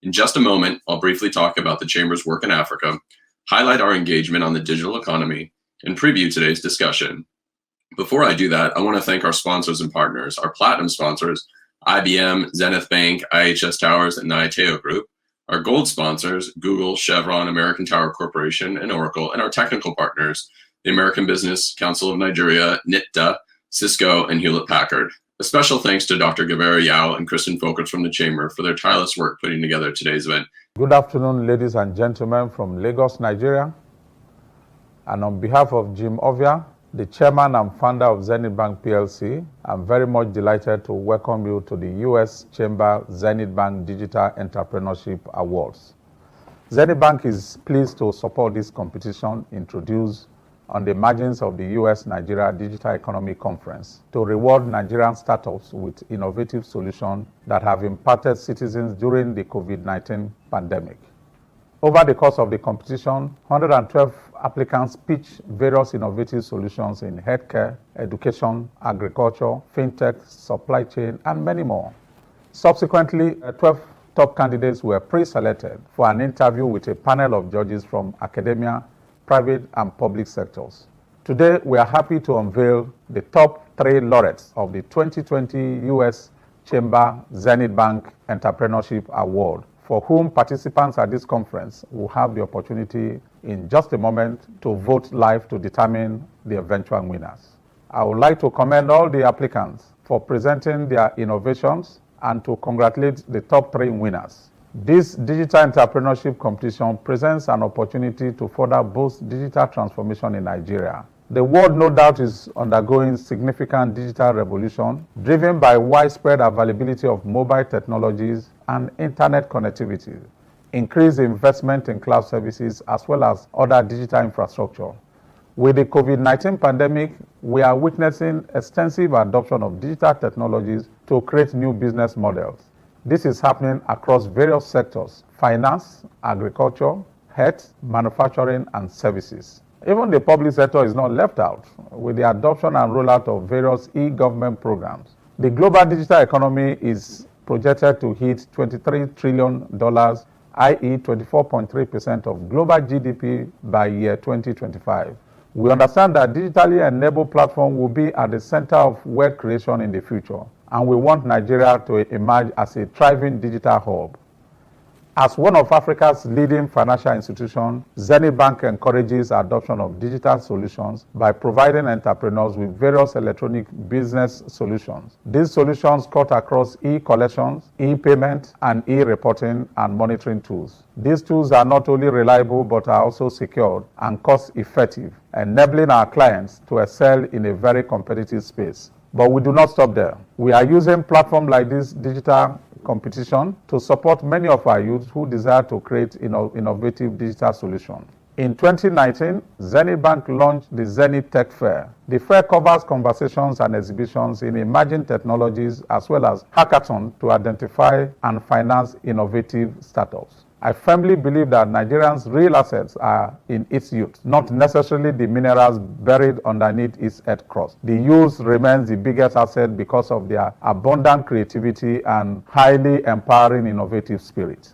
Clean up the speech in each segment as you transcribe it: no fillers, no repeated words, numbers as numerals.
In just a moment, I'll briefly talk about the Chamber's work in Africa, highlight our engagement on the digital economy, and preview today's discussion. Before I do that, I want to thank our sponsors and partners, our platinum sponsors, IBM, Zenith Bank, IHS Towers, and Niateo Group, our gold sponsors, Google, Chevron, American Tower Corporation, and Oracle, and our technical partners, the American Business Council of Nigeria, NITDA, Cisco, and Hewlett-Packard. A special thanks to Dr. Gavera Yao and Kristen Folkers from the Chamber for their tireless work putting together today's event. Good afternoon, ladies and gentlemen from Lagos, Nigeria. And on behalf of Jim Ovia, the chairman and founder of Zenith Bank PLC, I'm very much delighted to welcome you to the U.S. Chamber Zenith Bank Digital Entrepreneurship Awards. Zenith Bank is pleased to support this competition introduced on the margins of the U.S.-Nigeria Digital Economy Conference to reward Nigerian startups with innovative solutions that have impacted citizens during the COVID-19 pandemic. Over the course of the competition, 112 applicants pitched various innovative solutions in healthcare, education, agriculture, fintech, supply chain, and many more. Subsequently, 12 top candidates were pre-selected for an interview with a panel of judges from academia, private and public sectors. Today, we are happy to unveil the top 3 laureates of the 2020 U.S. Chamber Zenith Bank Entrepreneurship Award, for whom participants at this conference will have the opportunity in just a moment to vote live to determine the eventual winners. I would like to commend all the applicants for presenting their innovations and to congratulate the top 3 winners. This digital entrepreneurship competition presents an opportunity to further boost digital transformation in Nigeria. The world, no doubt, is undergoing significant digital revolution driven by widespread availability of mobile technologies and internet connectivity, increased investment in cloud services, as well as other digital infrastructure. With the COVID-19 pandemic, we are witnessing extensive adoption of digital technologies to create new business models. This is happening across various sectors: finance, agriculture, health, manufacturing, and services. Even the public sector is not left out with the adoption and rollout of various e-government programs. The global digital economy is projected to hit $23 trillion, i.e. 24.3% of global GDP by year 2025. We understand that digitally enabled platform will be at the center of wealth creation in the future, and we want Nigeria to emerge as a thriving digital hub. As one of Africa's leading financial institutions, Zenith Bank encourages adoption of digital solutions by providing entrepreneurs with various electronic business solutions. These solutions cut across e-collections, e-payment, and e-reporting and monitoring tools. These tools are not only reliable but are also secured and cost-effective, enabling our clients to excel in a very competitive space. But we do not stop there. We are using platforms like this digital competition to support many of our youth who desire to create innovative digital solutions. In 2019, Zenith Bank launched the Zenith Tech Fair. The fair covers conversations and exhibitions in emerging technologies as well as hackathons to identify and finance innovative startups. I firmly believe that Nigerians' real assets are in its youth, not necessarily the minerals buried underneath its earth crust. The youth remains the biggest asset because of their abundant creativity and highly empowering innovative spirit.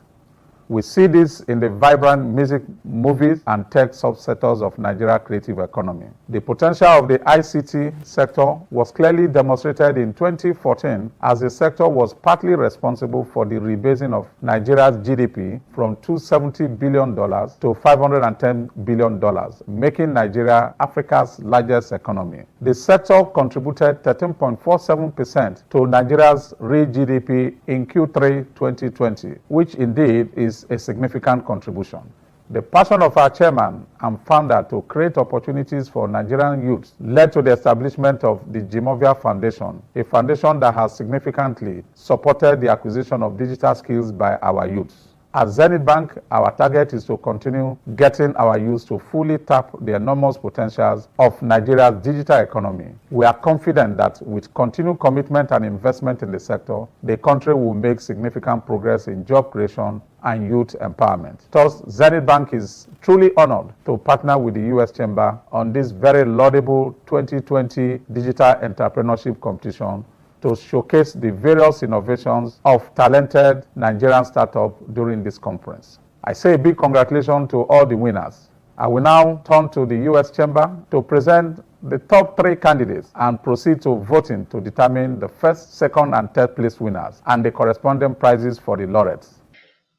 We see this in the vibrant music, movies, and tech subsectors of Nigeria's creative economy. The potential of the ICT sector was clearly demonstrated in 2014 as the sector was partly responsible for the rebasing of Nigeria's GDP from $270 billion to $510 billion, making Nigeria Africa's largest economy. The sector contributed 13.47% to Nigeria's real GDP in Q3 2020, which indeed is a significant contribution. The passion of our chairman and founder to create opportunities for Nigerian youths led to the establishment of the Jimovia Foundation, a foundation that has significantly supported the acquisition of digital skills by our youths. At Zenith Bank, our target is to continue getting our youth to fully tap the enormous potentials of Nigeria's digital economy. We are confident that with continued commitment and investment in the sector, the country will make significant progress in job creation and youth empowerment. Thus, Zenith Bank is truly honored to partner with the U.S. Chamber on this very laudable 2020 Digital Entrepreneurship Competition, to showcase the various innovations of talented Nigerian startups during this conference. I say a big congratulations to all the winners. I will now turn to the U.S. Chamber to present the top 3 candidates and proceed to voting to determine the first, second, and third place winners and the corresponding prizes for the laureates.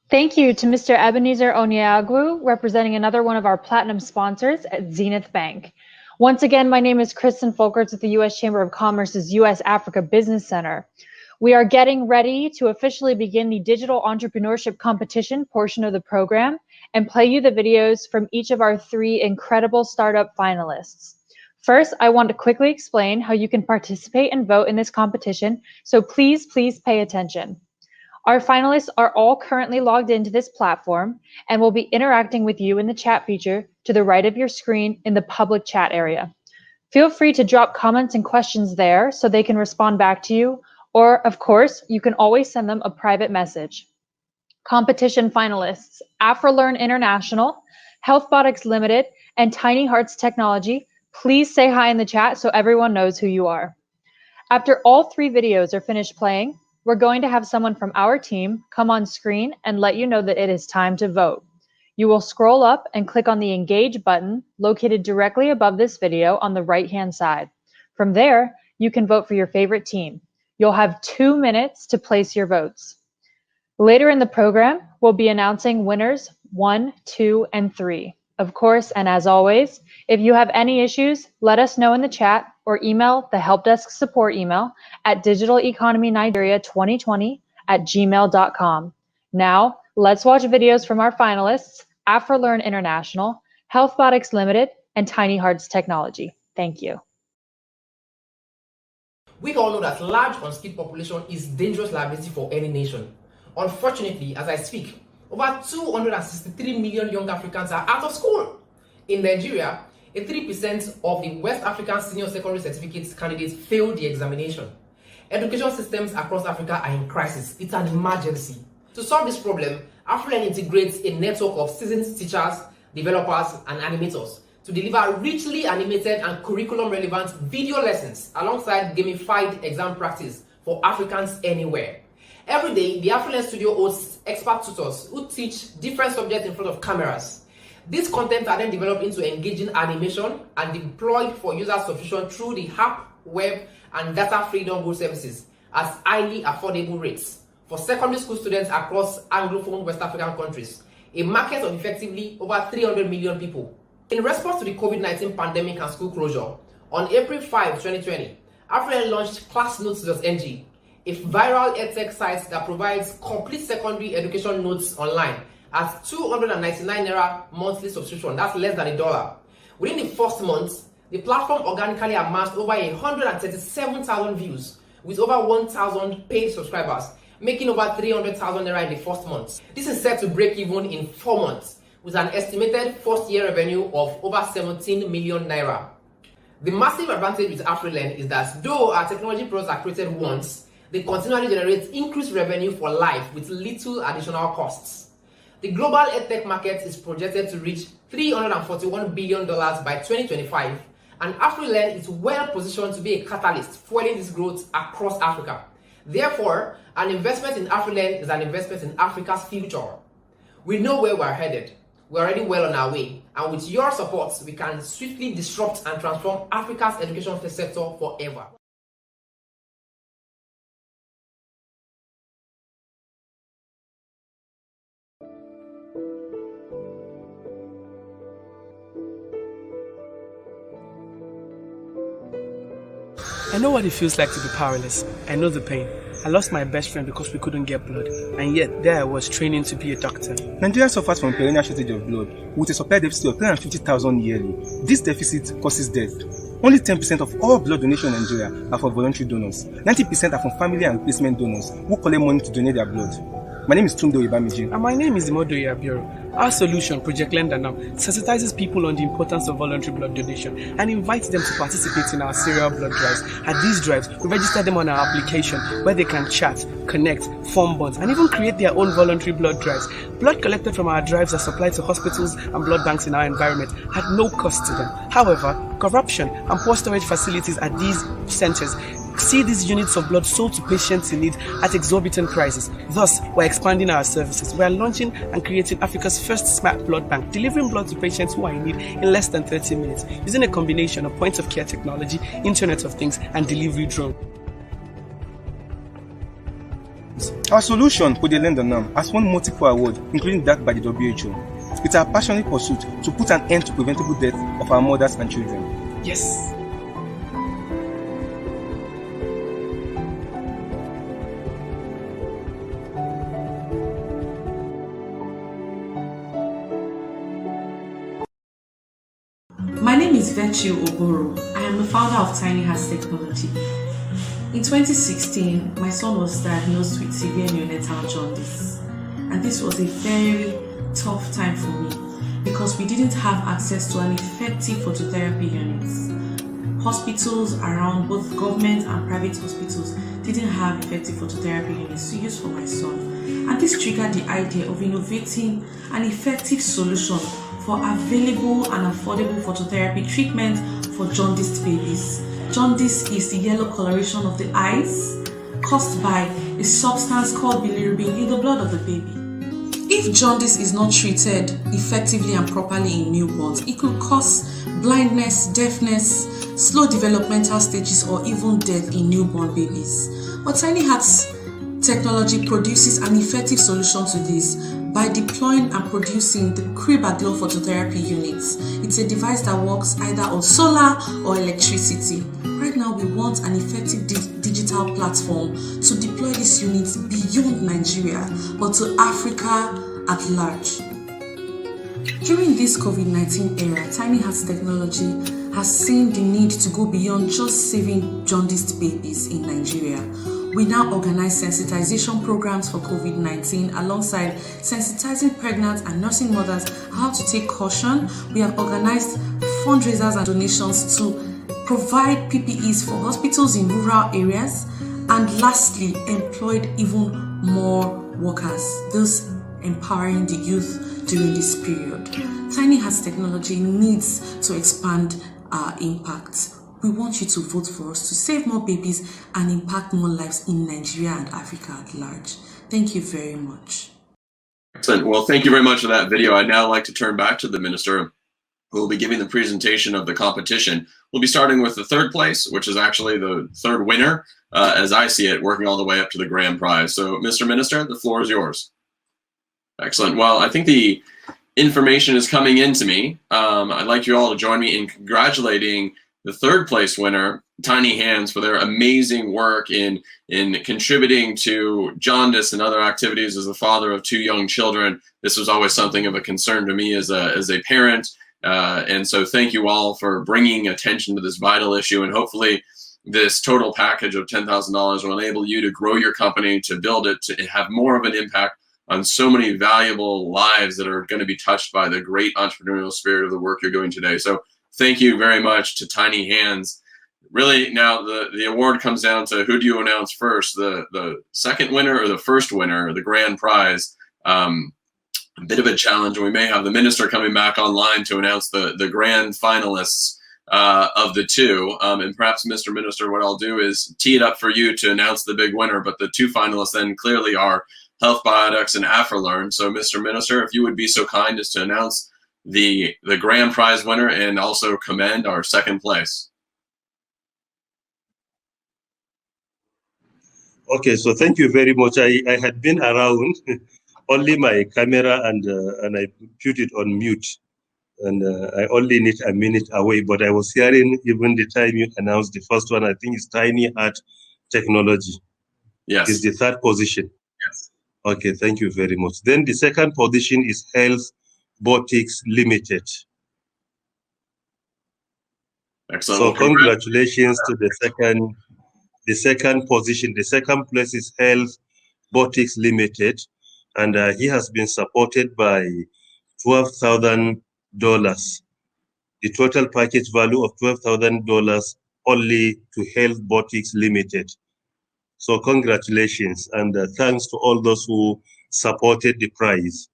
Thank you to Mr. Ebenezer Onyeagwu, representing another one of our platinum sponsors at Zenith Bank. Once again, my name is Kristen Folkerts with the U.S. Chamber of Commerce's U.S. Africa Business Center. We are getting ready to officially begin the digital entrepreneurship competition portion of the program and play you the videos from each of our 3 incredible startup finalists. First, I want to quickly explain how you can participate and vote in this competition, so please pay attention. Our finalists are all currently logged into this platform and will be interacting with you in the chat feature to the right of your screen in the public chat area. Feel free to drop comments and questions there so they can respond back to you, or of course, you can always send them a private message. Competition finalists: Afrilearn International, Healthbotics Limited, and Tiny Hearts Technology. Please say hi in the chat so everyone knows who you are. After all 3 videos are finished playing, we're going to have someone from our team come on screen and let you know that it is time to vote. You will scroll up and click on the Engage button located directly above this video on the right-hand side. From there, you can vote for your favorite team. You'll have 2 minutes to place your votes. Later in the program, we'll be announcing winners 1, 2, and 3. Of course, and as always, if you have any issues, let us know in the chat or email the help desk support email at digitaleconomynigeria2020@gmail.com. Now, let's watch videos from our finalists, Afrilearn International, Healthbotics Limited, and Tiny Hearts Technology. Thank you. We all know that large unskilled population is dangerous liability for any nation. Unfortunately, as I speak, over 263 million young Africans are out of school. In Nigeria, 3% of the West African Senior Secondary Certificate candidates failed the examination. Education systems across Africa are in crisis. It's an emergency. To solve this problem, Afrilearn integrates a network of seasoned teachers, developers, and animators to deliver richly animated and curriculum-relevant video lessons alongside gamified exam practice for Africans anywhere. Every day, the Afrilearn studio hosts expert tutors who teach different subjects in front of cameras. These contents are then developed into engaging animation and deployed for user subscription through the app, web, and data freedom good services at highly affordable rates for secondary school students across Anglophone West African countries, a market of effectively over 300 million people. In response to the COVID-19 pandemic and school closure, on April 5, 2020, Afrilearn launched classnotes.ng, a viral edtech site that provides complete secondary education notes online at 299 naira monthly subscription. That's less than $1. Within the first month, the platform organically amassed over 137,000 views with over 1,000 paid subscribers, making over 300,000 naira in the first month. This is set to break even in 4 months with an estimated first-year revenue of over 17 million naira. The massive advantage with Afrilearn is that though our technology products are created once, they continually generate increased revenue for life with little additional costs. The global edtech market is projected to reach $341 billion by 2025, and Afrilearn is well positioned to be a catalyst fueling this growth across Africa. Therefore, an investment in Afrilearn is an investment in Africa's future. We know where we're headed. We're already well on our way, and with your support, we can swiftly disrupt and transform Africa's education sector forever. I know what it feels like to be powerless. I know the pain. I lost my best friend because we couldn't get blood, and yet there I was training to be a doctor. Nigeria suffers from perennial shortage of blood, with a supply deficit of 350,000 yearly. This deficit causes death. Only 10% of all blood donations in Nigeria are for voluntary donors. 90% are from family and replacement donors who collect money to donate their blood. My name is Tunde Ibamiji. And my name is Imodo Yabioro. Our solution, Project Lender Now, sensitizes people on the importance of voluntary blood donation and invites them to participate in our serial blood drives. At these drives, we register them on our application where they can chat, connect, form bonds, and even create their own voluntary blood drives. Blood collected from our drives are supplied to hospitals and blood banks in our environment at no cost to them. However, corruption and poor storage facilities at these centers see these units of blood sold to patients in need at exorbitant prices. Thus, we're expanding our services. We're launching and creating Africa's first smart blood bank, delivering blood to patients who are in need in less than 30 minutes, using a combination of point-of-care technology, Internet of Things, and delivery drone. Our solution, Project Learn, has won multiple awards, including that by the WHO. It's our passionate pursuit to put an end to preventable death of our mothers and children. Yes. My name is Virtue Oboro. I am the founder of Tiny Hearts Technology. In 2016, my son was diagnosed with severe neonatal jaundice, and this was a very tough time for me because we didn't have access to an effective phototherapy unit. Hospitals around, both government and private hospitals, didn't have effective phototherapy units to use for my son, and this triggered the idea of innovating an effective solution for available and affordable phototherapy treatment for jaundiced babies. Jaundice is the yellow coloration of the eyes caused by a substance called bilirubin in the blood of the baby. If jaundice is not treated effectively and properly in newborns, it could cause blindness, deafness, slow developmental stages, or even death in newborn babies. But Tiny Hearts Technology produces an effective solution to this by deploying and producing the Crib-a-Glow phototherapy units. It's a device that works either on solar or electricity. Right now, we want an effective digital platform to deploy these units beyond Nigeria, but to Africa at large. During this COVID-19 era, Tiny Hearts Technology has seen the need to go beyond just saving jaundiced babies in Nigeria. We now organize sensitization programs for COVID-19 alongside sensitizing pregnant and nursing mothers how to take caution. We have organized fundraisers and donations to provide PPEs for hospitals in rural areas, and lastly, employed even more workers, thus empowering the youth during this period. Tiny Hearts Technology needs to expand our impact. We want you to vote for us to save more babies and impact more lives in Nigeria and Africa at large. Thank you very much. Excellent. Well, thank you very much for that video. I'd now like to turn back to the minister, who will be giving the presentation of the competition. We'll be starting with the third place, which is actually the third winner, as I see it, working all the way up to the grand prize. So, Mr. Minister, the floor is yours. Excellent. Well, I think the information is coming in to me. I'd like you all to join me in congratulating the third place winner, Tiny Hands, for their amazing work in contributing to jaundice and other activities. As a father of 2 young children, this was always something of a concern to me as a parent. And so thank you all for bringing attention to this vital issue. And hopefully this total package of $10,000 will enable you to grow your company, to build it, to have more of an impact on so many valuable lives that are going to be touched by the great entrepreneurial spirit of the work you're doing today. So thank you very much to Tiny Hands. Really, now the award comes down to who do you announce first, the second winner or the first winner, the grand prize. A bit of a challenge. We may have the minister coming back online to announce the grand finalists of the two. And perhaps, Mr. Minister, what I'll do is tee it up for you to announce the big winner. But the 2 finalists then clearly are Health Biotics and Afrilearn. So, Mr. Minister, if you would be so kind as to announce the grand prize winner and also commend our second place. Okay, so thank you very much. I had been around, only my camera and I put it on mute, and I only need a minute away, but I was hearing even the time you announced the first one. I think it's Tiny Heart Technology. Yes. It's the third position. Yes. Okay, thank you very much. Then the second position is Health Botics Limited. Excellent. So well, congratulations to the second position. The second place is Health Botics Limited, and he has been supported by $12,000. The total package value of $12,000 only to Health Botics Limited. So congratulations, and thanks to all those who supported the prize.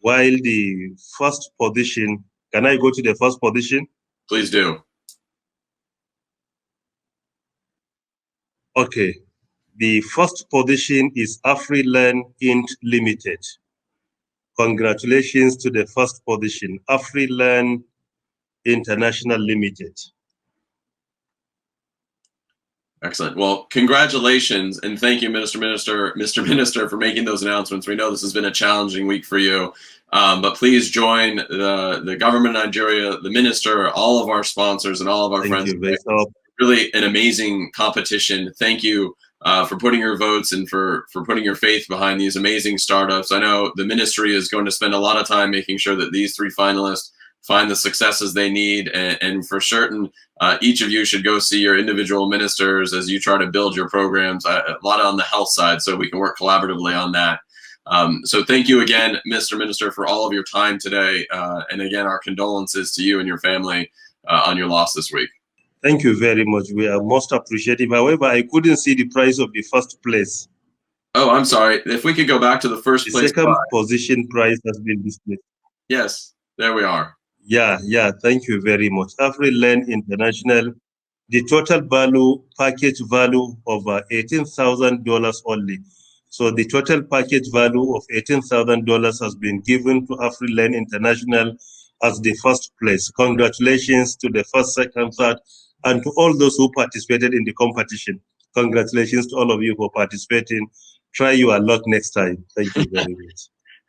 While the first position, can I go to the first position? Please do. Okay. The first position is Afrilearn Int Limited. Congratulations to the first position, Afrilearn International Limited. Excellent. Well, congratulations and thank you, Mr. Minister, for making those announcements. We know this has been a challenging week for you, but please join the government of Nigeria, the minister, all of our sponsors, and all of our friends. Really an amazing competition. Thank you for putting your votes and for putting your faith behind these amazing startups. I know the ministry is going to spend a lot of time making sure that these 3 finalists find the successes they need, and for certain, each of you should go see your individual ministers as you try to build your programs, a lot on the health side, so we can work collaboratively on that. So thank you again, Mr. Minister, for all of your time today, and again, our condolences to you and your family on your loss this week. Thank you very much. We are most appreciative. However, I couldn't see the prize of the first place. Oh, I'm sorry. If we could go back to the first place. The second position prize has been displayed. Yes, there we are. Yeah, thank you very much. Afrilearn International, the total value, package value of $18,000 only. So the total package value of $18,000 has been given to Afrilearn International as the first place. Congratulations to the first, second, third, and to all those who participated in the competition. Congratulations to all of you for participating. Try your luck next time. Thank you very much.